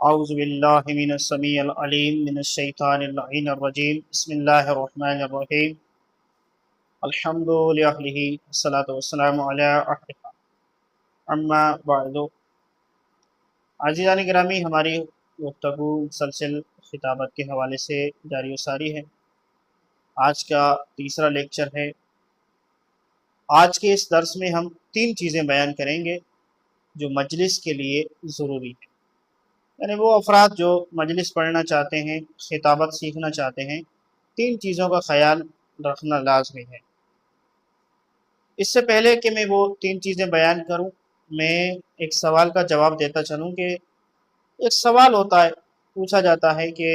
اعوذ باللہ من السمیع العلیم من الشیطان اللعین الرجیم بسم اللہ الرحمن الرحیم الحمد للہ والصلاة والسلام علی احدہ اما بعد۔ عزیزان گرامی، ہماری گفتگو مسلسل خطابت کے حوالے سے جاری و ساری ہے۔ آج کا تیسرا لیکچر ہے۔ آج کے اس درس میں ہم 3 چیزیں بیان کریں گے جو مجلس کے لیے ضروری ہے، یعنی وہ افراد جو مجلس پڑھنا چاہتے ہیں، خطابت سیکھنا چاہتے ہیں، 3 چیزوں کا خیال رکھنا لازمی ہے۔ اس سے پہلے کہ میں وہ 3 چیزیں بیان کروں، میں ایک سوال کا جواب دیتا چلوں کہ ایک سوال ہوتا ہے، پوچھا جاتا ہے کہ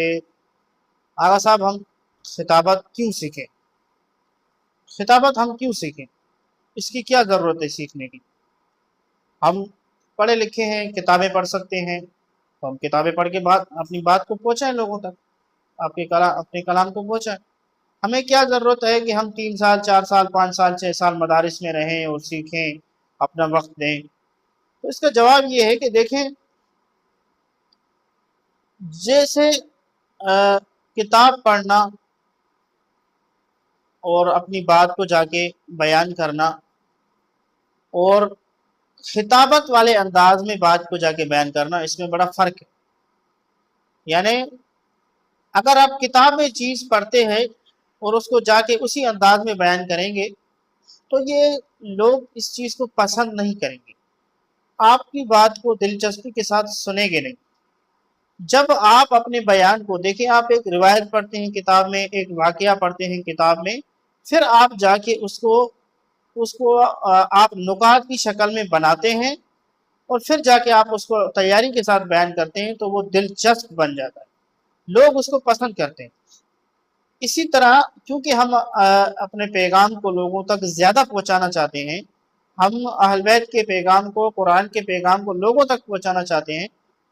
آغا صاحب، ہم خطابت کیوں سیکھیں؟ خطابت ہم کیوں سیکھیں؟ اس کی کیا ضرورت ہے سیکھنے کی؟ ہم پڑھے لکھے ہیں، کتابیں پڑھ سکتے ہیں، تو ہم کتابیں پڑھ کے اپنی بات کو پہنچائیں لوگوں تک، اپنے کلام کو پہنچائیں۔ ہمیں کیا ضرورت ہے کہ ہم 3 سال 4 سال 5 سال 6 سال مدارس میں رہیں اور سیکھیں، اپنا وقت دیں؟ تو اس کا جواب یہ ہے کہ دیکھیں، جیسے کتاب پڑھنا اور اپنی بات کو جا کے بیان کرنا اور خطابت والے انداز میں بات کو جا کے بیان کرنا، اس میں بڑا فرق ہے۔ یعنی اگر آپ کتاب میں چیز پڑھتے ہیں اور اس کو جا کے اسی انداز میں بیان کریں گے تو یہ لوگ اس چیز کو پسند نہیں کریں گے، آپ کی بات کو دلچسپی کے ساتھ سنیں گے نہیں۔ جب آپ اپنے بیان کو دیکھیں، آپ ایک روایت پڑھتے ہیں کتاب میں، ایک واقعہ پڑھتے ہیں کتاب میں، پھر آپ جا کے اس کو آپ نکات کی شکل میں بناتے ہیں اور پھر جا کے آپ اس کو تیاری کے ساتھ بیان کرتے ہیں تو وہ دلچسپ بن جاتا ہے، لوگ اس کو پسند کرتے ہیں۔ اسی طرح کیونکہ ہم اپنے پیغام کو لوگوں تک زیادہ پہنچانا چاہتے ہیں، ہم اہل بیت کے پیغام کو، قرآن کے پیغام کو لوگوں تک پہنچانا چاہتے ہیں،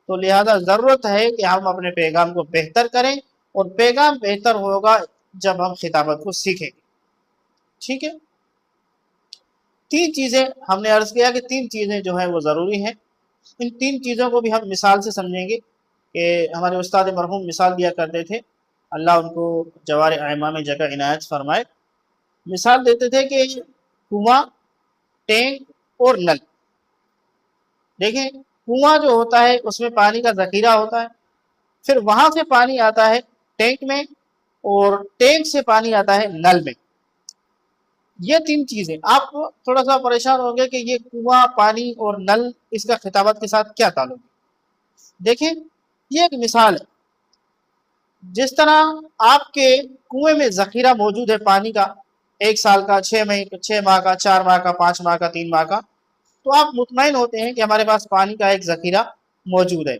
تو لہذا ضرورت ہے کہ ہم اپنے پیغام کو بہتر کریں، اور پیغام بہتر ہوگا جب ہم خطابت کو سیکھیں گے۔ ٹھیک ہے، 3 چیزیں ہم نے عرض کیا کہ 3 چیزیں جو ہیں وہ ضروری ہیں۔ ان 3 چیزوں کو بھی ہم مثال سے سمجھیں گے کہ ہمارے استاد مرحوم مثال دیا کرتے تھے، اللہ ان کو جوار ائمہ میں جگہ عنایت فرمائے۔ مثال دیتے تھے کہ کنواں، ٹینک اور نل۔ دیکھیں، کنواں جو ہوتا ہے اس میں پانی کا ذخیرہ ہوتا ہے، پھر وہاں سے پانی آتا ہے ٹینک میں، اور ٹینک سے پانی آتا ہے نل میں۔ یہ 3 چیزیں، آپ تھوڑا سا پریشان ہوں گے کہ یہ کنواں، پانی اور نل، اس کا خطابت کے ساتھ کیا تعلق ہے؟ دیکھیں، یہ ایک مثال ہے۔ جس طرح آپ کے کنویں میں ذخیرہ موجود ہے پانی کا، 1 سال کا، 6 ماہ کا، 4 ماہ کا، 5 ماہ کا، 3 ماہ کا، تو آپ مطمئن ہوتے ہیں کہ ہمارے پاس پانی کا ایک ذخیرہ موجود ہے۔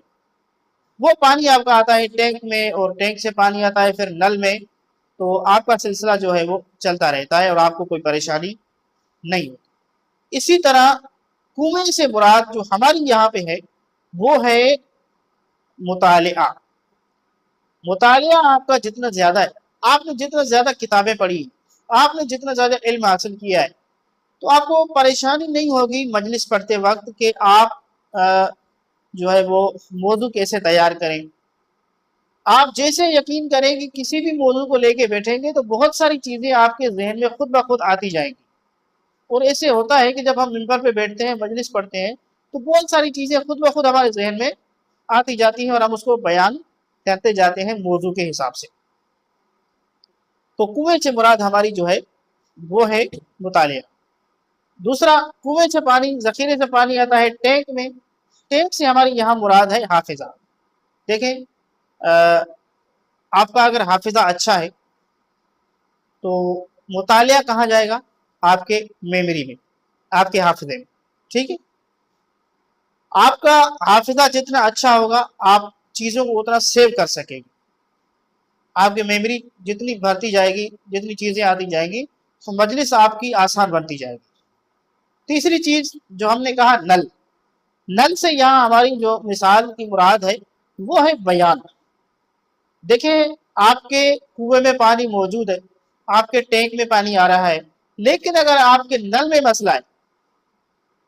وہ پانی آپ کا آتا ہے ٹینک میں، اور ٹینک سے پانی آتا ہے پھر نل میں، تو آپ کا سلسلہ جو ہے وہ چلتا رہتا ہے اور آپ کو کوئی پریشانی نہیں ہوتی۔ اسی طرح کنویں سے مراد جو ہماری یہاں پہ ہے وہ ہے مطالعہ۔ مطالعہ آپ کا جتنا زیادہ ہے، آپ نے جتنا زیادہ کتابیں پڑھی، آپ نے جتنا زیادہ علم حاصل کیا ہے، تو آپ کو پریشانی نہیں ہوگی مجلس پڑھتے وقت کہ آپ جو ہے وہ موضوع کیسے تیار کریں۔ آپ جیسے یقین کریں کہ کسی بھی موضوع کو لے کے بیٹھیں گے تو بہت ساری چیزیں آپ کے ذہن میں خود بخود آتی جائیں گی۔ اور ایسے ہوتا ہے کہ جب ہم منبر پہ بیٹھتے ہیں، مجلس پڑھتے ہیں، تو بہت ساری چیزیں خود بخود ہمارے ذہن میں آتی جاتی ہیں اور ہم اس کو بیان کرتے جاتے ہیں موضوع کے حساب سے۔ تو کنویں سے مراد ہماری جو ہے وہ ہے مطالعہ۔ دوسرا، کنویں سے پانی، ذخیرے سے پانی آتا ہے ٹینک میں، ٹینک سے ہماری یہاں مراد ہے حافظہ۔ دیکھیں، آپ کا اگر حافظہ اچھا ہے تو مطالعہ کہاں جائے گا؟ آپ کے میموری میں، آپ کے حافظے میں۔ ٹھیک ہے، آپ کا حافظہ جتنا اچھا ہوگا آپ چیزوں کو اتنا سیو کر سکیں گے، آپ کی میموری جتنی بڑھتی جائے گی، جتنی چیزیں آتی جائیں گی، تو مجلس آپ کی آسان بنتی جائے گی۔ تیسری چیز جو ہم نے کہا، نل۔ نل سے یہاں ہماری جو مثال کی مراد ہے وہ ہے بیان۔ دیکھیں، آپ کے کنویں میں پانی موجود ہے، آپ کے ٹینک میں پانی آ رہا ہے، لیکن اگر آپ کے نل میں مسئلہ ہے،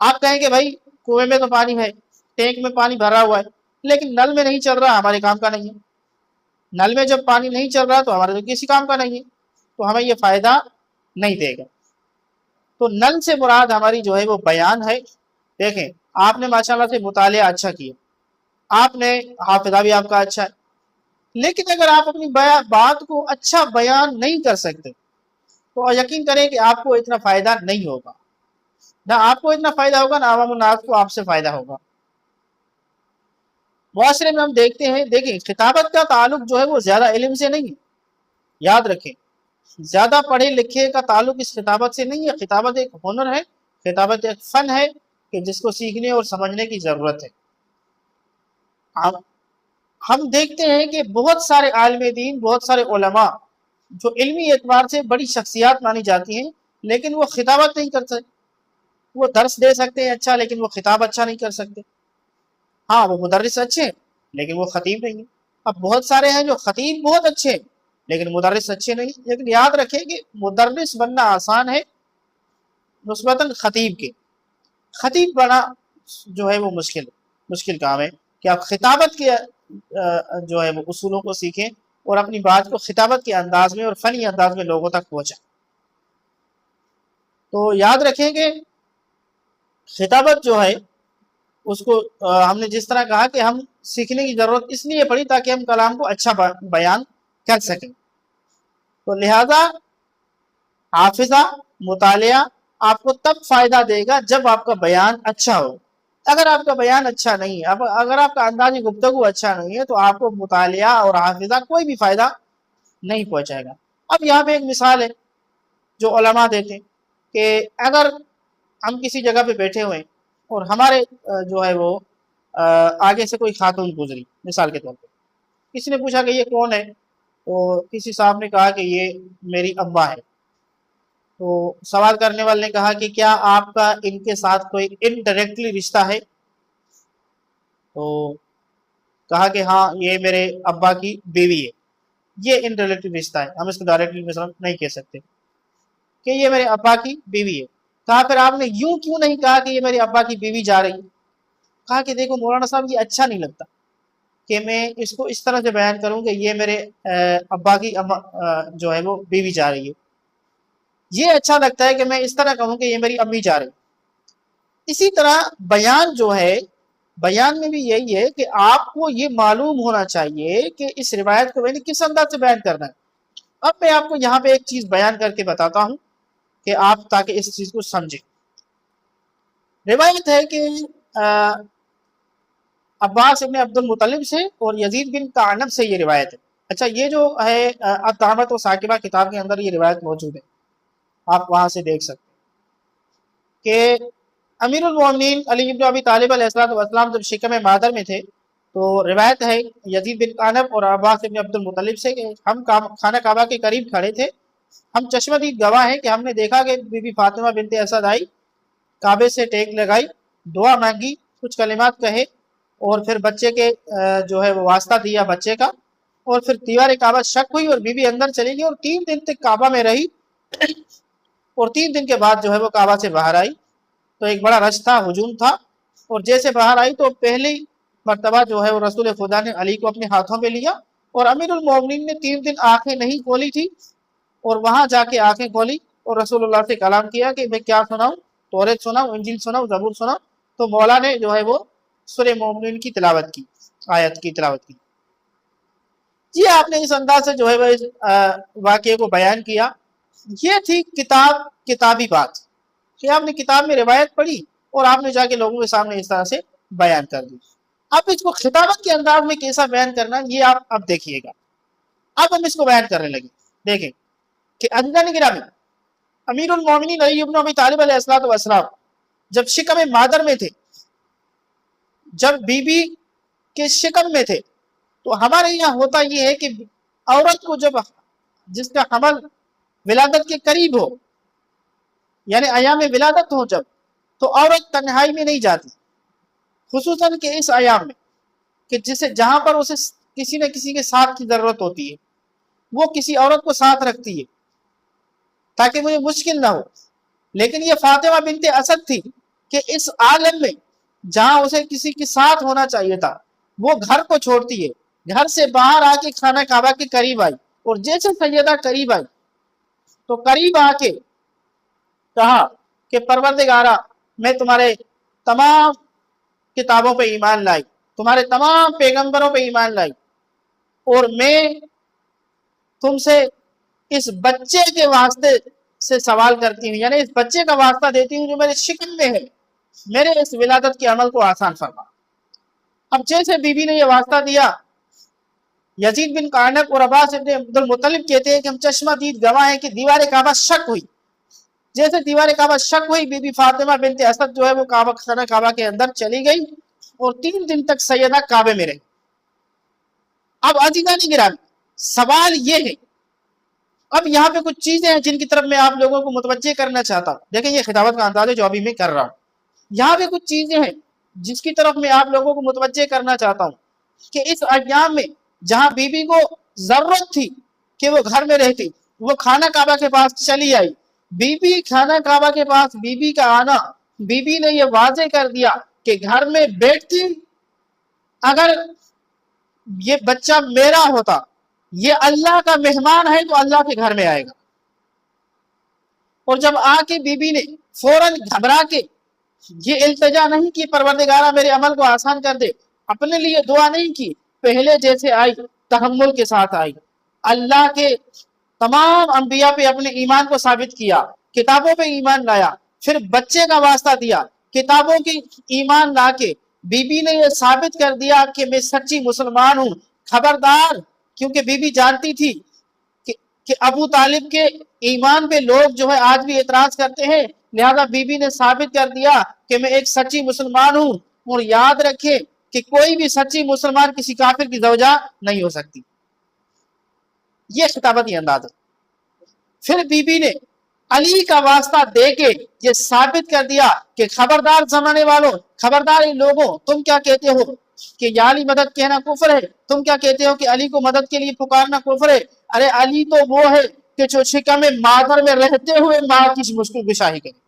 آپ کہیں کہ بھائی کنویں میں تو پانی ہے، ٹینک میں پانی بھرا ہوا ہے، لیکن نل میں نہیں چل رہا ہمارے کام کا نہیں ہے، نل میں جب پانی نہیں چل رہا تو ہمارے تو کسی کام کا نہیں ہے، تو ہمیں یہ فائدہ نہیں دے گا۔ تو نل سے مراد ہماری جو ہے وہ بیان ہے۔ دیکھیں آپ نے ماشاءاللہ سے مطالعہ اچھا کیا، آپ نے حافظہ بھی آپ کا اچھا ہے، لیکن اگر آپ اپنی بات کو اچھا بیان نہیں کر سکتے تو یقین کریں کہ آپ کو اتنا فائدہ نہیں ہوگا، نہ آپ کو اتنا فائدہ ہوگا، نہ عوام الناس کو آپ سے فائدہ ہوگا۔ معاشرے میں ہم دیکھتے ہیں، دیکھیں خطابت کا تعلق جو ہے وہ زیادہ علم سے نہیں ہے، یاد رکھیں زیادہ پڑھے لکھے کا تعلق اس خطابت سے نہیں ہے۔ خطابت ایک ہنر ہے، خطابت ایک فن ہے کہ جس کو سیکھنے اور سمجھنے کی ضرورت ہے۔ ہم دیکھتے ہیں کہ بہت سارے عالم دین، بہت سارے علماء جو علمی اعتبار سے بڑی شخصیات مانی جاتی ہیں، لیکن وہ خطابت نہیں کر سکتے۔ وہ درس دے سکتے ہیں اچھا، لیکن وہ خطاب اچھا نہیں کر سکتے۔ ہاں وہ مدرس اچھے ہیں لیکن وہ خطیب نہیں ہیں۔ اب بہت سارے ہیں جو خطیب بہت اچھے ہیں لیکن مدرس اچھے نہیں، لیکن یاد رکھیں کہ مدرس بننا آسان ہے نسبتاً خطیب کے، خطیب بنا جو ہے وہ مشکل کام ہے کہ آپ خطابت کے جو ہے وہ اصولوں کو سیکھیں اور اپنی بات کو خطابت کے انداز میں اور فنی انداز میں لوگوں تک پہنچائیں۔ تو یاد رکھیں کہ خطابت جو ہے اس کو ہم نے جس طرح کہا کہ ہم سیکھنے کی ضرورت اس لیے پڑی تاکہ ہم کلام کو اچھا بیان کر سکیں۔ تو لہذا حافظہ مطالعہ آپ کو تب فائدہ دے گا جب آپ کا بیان اچھا ہو۔ اگر آپ کا بیان اچھا نہیں ہے، اگر آپ کا انداز گفتگو اچھا نہیں ہے تو آپ کو مطالعہ اور حافظہ کوئی بھی فائدہ نہیں پہنچائے گا۔ اب یہاں پہ ایک مثال ہے جو علماء دیتے ہیں کہ اگر ہم کسی جگہ پہ بیٹھے ہوئے اور ہمارے جو ہے وہ آگے سے کوئی خاتون گزری، مثال کے طور پہ کسی نے پوچھا کہ یہ کون ہے، تو کسی صاحب نے کہا کہ یہ میری اماں ہے۔ تو سوال کرنے والے نے کہا کہ کیا آپ کا ان کے ساتھ کوئی انڈائریکٹلی رشتہ ہے؟ تو کہا کہ ہاں یہ میرے ابا کی بیوی ہے۔ یہ انڈائریکٹلی رشتہ ہے، ہم اس کو ڈائریکٹلی مثلا نہیں کہہ سکتے کہ یہ میرے ابا کی بیوی ہے۔ کہا پھر آپ نے یوں کیوں نہیں کہا کہ یہ میرے ابا کی بیوی جا رہی ہے؟ کہا کہ دیکھو مولانا صاحب یہ اچھا نہیں لگتا کہ میں اس کو اس طرح سے بیان کروں کہ یہ میرے ابا کی جو ہے وہ بیوی جا رہی ہے، یہ اچھا لگتا ہے کہ میں اس طرح کہوں کہ یہ میری امی جا رہی۔ اسی طرح بیان جو ہے، بیان میں بھی یہی ہے کہ آپ کو یہ معلوم ہونا چاہیے کہ اس روایت کو میں نے کس انداز سے بیان کرنا ہے۔ اب میں آپ کو یہاں پہ ایک چیز بیان کر کے بتاتا ہوں کہ آپ تاکہ اس چیز کو سمجھیں۔ روایت ہے کہ عباس ابن عبد المطلب سے اور یزید بن کعنب سے یہ روایت ہے۔ اچھا یہ جو ہے الطعامۃ و ثاقبہ کتاب کے اندر یہ روایت موجود ہے، آپ وہاں سے دیکھ سکتے ہیں کہ امیر المومنین علی بن ابی طالب علیہ السلام جب شکم مادر میں تھے تو روایت ہے یزید بن کعنب اور عباس ابن عبد المطلب سے کہ ہم خانہ کعبہ کے قریب کھڑے تھے، ہم چشمہ دید گواہ ہیں کہ ہم نے دیکھا کہ بی بی فاطمہ بنت اسد آئی، کعبے سے ٹیک لگائی، دعا مانگی، کچھ کلمات کہے اور پھر بچے کے جو ہے وہ واسطہ دیا بچے کا، اور پھر دیوار کعبہ شک ہوئی اور بی بی اندر چلی گئی اور 3 دن تک کعبہ میں رہی، اور 3 دن کے بعد جو ہے وہ کعبہ سے باہر آئی۔ تو ایک بڑا رش تھا، ہجوم تھا، اور جیسے باہر آئی تو پہلی مرتبہ جو ہے وہ رسول خدا نے علی کو اپنے ہاتھوں پہ لیا، اور امیر المومنین نے 3 دن آنکھیں نہیں کھولی تھی، اور وہاں جا کے آنکھیں کھولی اور رسول اللہ سے کلام کیا کہ میں کیا سناؤں، توریت سناؤں، انجیل سناؤں، زبور سناؤں؟ تو مولا نے جو ہے وہ سورہ مومنین کی تلاوت کی، آیت کی تلاوت کی۔ یہ آپ نے اس انداز سے جو ہے وہ اس واقعے کو بیان کیا۔ یہ تھی کتابی بات کہ آپ نے کتاب میں روایت پڑھی اور آپ نے جا کے لوگوں کے سامنے اس طرح سے بیان کر دی۔ اب اس کو خطابت کے انداز میں کیسا بیان کرنا یہ آپ اب دیکھیے گا۔ اب ہم اس کو بیان کرنے لگے۔ دیکھیں کہ عزیزان گرامی، امیر المومنین علی بن ابی طالب علیہ السلام جب شکم مادر میں تھے، جب بی بی کے شکم میں تھے، تو ہمارے یہاں ہوتا یہ ہے کہ عورت کو جس کا حمل ولادت کے قریب ہو، یعنی ایام ولادت ہو جب، تو عورت تنہائی میں نہیں جاتی، خصوصاً کہ اس ایام میں کہ جہاں پر اسے کسی نہ کسی کے ساتھ کی ضرورت ہوتی ہے، وہ کسی عورت کو ساتھ رکھتی ہے تاکہ مجھے مشکل نہ ہو۔ لیکن یہ فاطمہ بنت اسد تھی کہ اس عالم میں جہاں اسے کسی کے ساتھ ہونا چاہیے تھا، وہ گھر کو چھوڑتی ہے، گھر سے باہر آ کے خانہ کعبہ کے قریب آئی، اور جیسے سیدہ قریب آئی تو قریب آ کے کہا کہ پروردگارہ میں تمہارے تمام کتابوں پہ ایمان لائی، تمہارے تمام پیغمبروں پہ ایمان لائی، اور میں تم سے اس بچے کے واسطے سے سوال کرتی ہوں، یعنی اس بچے کا واسطہ دیتی ہوں جو میرے شکم میں ہے، میرے اس ولادت کے عمل کو آسان فرما۔ اب جیسے بی بی نے یہ واسطہ دیا، یزید بن قعنب اور عباس ابن عبد المطلب کہتے ہیں کہ ہم چشمہ دید گواہ ہیں کہ دیوار کعبہ شک ہوئی، جیسے دیوار کعبہ شک ہوئی بی بی فاطمہ بنت اسد جو ہے وہ خانہ کعبہ کے اندر چلی گئی اور 3 دن تک سیدہ کعبے میں رہی۔ اب عزیزان گرامی سوال یہ ہے، اب یہاں پہ کچھ چیزیں ہیں جن کی طرف میں آپ لوگوں کو متوجہ کرنا چاہتا ہوں، دیکھیں یہ خطابت کا انداز ہے جو ابھی میں کر رہا ہوں، یہاں پہ کچھ چیزیں ہیں جس کی طرف میں آپ لوگوں کو متوجہ کرنا چاہتا ہوں کہ اس ایام میں جہاں بی بی کو ضرورت تھی کہ وہ گھر میں رہتی، وہ خانہ کعبہ کے پاس چلی آئی، بی بی خانہ کعبہ کے پاس بی بی کا آنا، بی بی نے یہ واضح کر دیا کہ گھر میں بیٹھتی، اگر یہ بچہ میرا ہوتا، یہ اللہ کا مہمان ہے تو اللہ کے گھر میں آئے گا، اور جب آ کے بی بی نے فوراً گھبرا کے یہ التجا نہیں کی پروردگارہ میرے عمل کو آسان کر دے، اپنے لیے دعا نہیں کی، پہلے جیسے آئی تحمل کے ساتھ آئی، اللہ کے تمام انبیاء پہ اپنے ایمان کو ثابت کیا، کتابوں پہ ایمان لایا، پھر بچے کا واسطہ دیا، کتابوں کی ایمان لا کے بی بی نے یہ ثابت کر دیا کہ میں سچی مسلمان ہوں، خبردار، کیونکہ بی بی جانتی تھی کہ ابو طالب کے ایمان پہ لوگ جو ہے آج بھی اعتراض کرتے ہیں، لہذا بی بی نے ثابت کر دیا کہ میں ایک سچی مسلمان ہوں، اور یاد رکھے کہ کوئی بھی سچی مسلمان کسی کافر کی زوجہ نہیں ہو سکتی۔ یہ خطابتی انداز ہے۔ پھر بی بی نے علی کا واسطہ دے کے یہ ثابت کر دیا کہ خبردار زمانے والوں، خبردار ان لوگوں، تم کیا کہتے ہو کہ یا علی مدد کہنا کفر ہے، تم کیا کہتے ہو کہ علی کو مدد کے لیے پکارنا کفر ہے، ارے علی تو وہ ہے کہ جو شکم مادر میں رہتے ہوئے ماں کی مشکل کشائی کرے،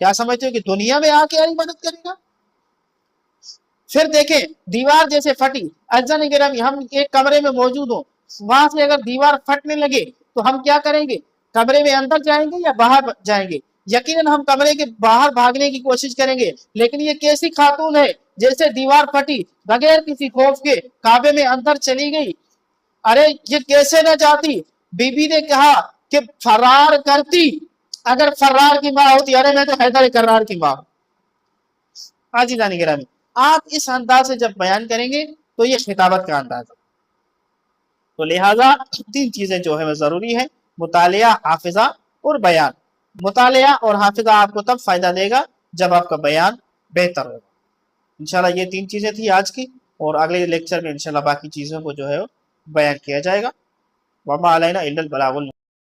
کیا سمجھتے ہو کہ دنیا میں آ کے علی مدد کرے گا؟ پھر دیکھیں دیوار جیسے پھٹی، عزیزان گرامی ہم ایک کمرے میں موجود ہوں، وہاں سے اگر دیوار پھٹنے لگے تو ہم کیا کریں گے؟ کمرے میں اندر جائیں گے یا باہر جائیں گے؟ یقیناً ہم کمرے کے باہر بھاگنے کی کوشش کریں گے، لیکن یہ کیسی خاتون ہے جیسے دیوار پھٹی بغیر کسی خوف کے کعبے میں اندر چلی گئی، ارے یہ کیسے نہ جاتی؟ بی بی نے کہا کہ فرار کرتی، اگر فرار کی ماں ہوتی، ارے میں تو حیدر کرار کی ماں ہوں۔ عزیزان گرامی آپ اس انداز سے جب بیان کریں گے تو یہ خطابت کا انداز ہے، تو لہٰذا 3 چیزیں جو ہے وہ ضروری ہے، مطالعہ، حافظہ اور بیان۔ مطالعہ اور حافظہ آپ کو تب فائدہ دے گا جب آپ کا بیان بہتر ہوگا۔ انشاءاللہ یہ 3 چیزیں تھی آج کی، اور اگلے لیکچر میں انشاءاللہ باقی چیزوں کو جو ہے بیان کیا جائے گا۔ وما علینا الا البلاغ